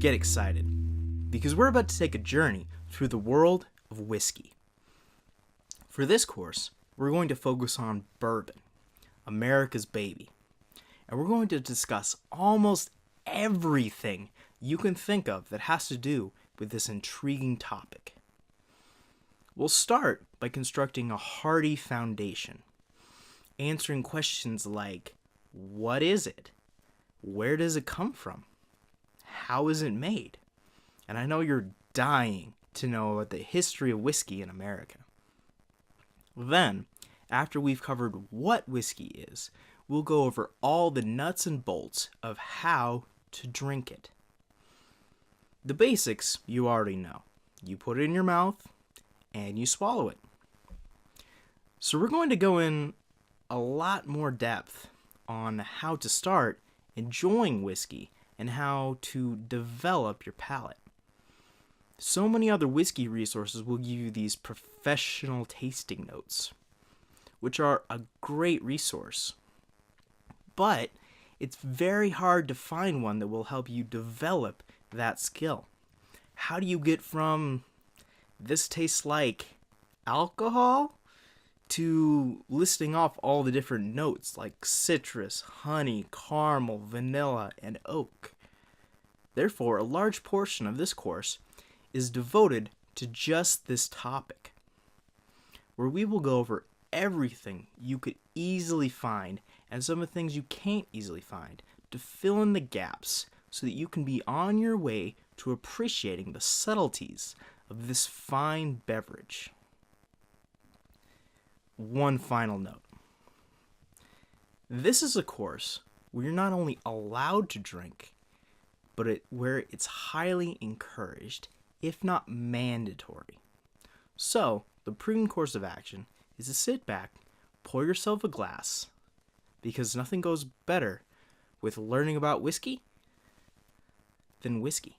get excited, because we're about to take a journey through the world of whiskey. For this course, we're going to focus on bourbon, America's baby, and we're going to discuss almost everything you can think of that has to do with this intriguing topic. We'll start by constructing a hardy foundation, answering questions like, what is it? Where does it come from? How is it made? And I know you're dying to know about the history of whiskey in America. Then, after we've covered what whiskey is, we'll go over all the nuts and bolts of how to drink it. The basics you already know. You put it in your mouth and you swallow it. So we're going to go in a lot more depth on how to start enjoying whiskey and how to develop your palate. So many other whiskey resources will give you these professional tasting notes, which are a great resource. But it's very hard to find one that will help you develop that skill. How do you get from this tastes like alcohol to listing off all the different notes like citrus, honey, caramel, vanilla, and oak? Therefore, a large portion of this course is devoted to just this topic, where we will go over everything you could easily find and some of the things you can't easily find to fill in the gaps so that you can be on your way to appreciating the subtleties of this fine beverage. One final note. This is a course where you're not only allowed to drink, but where it's highly encouraged, if not mandatory. So, the prudent course of action is to sit back, pour yourself a glass, because nothing goes better with learning about whiskey than whiskey.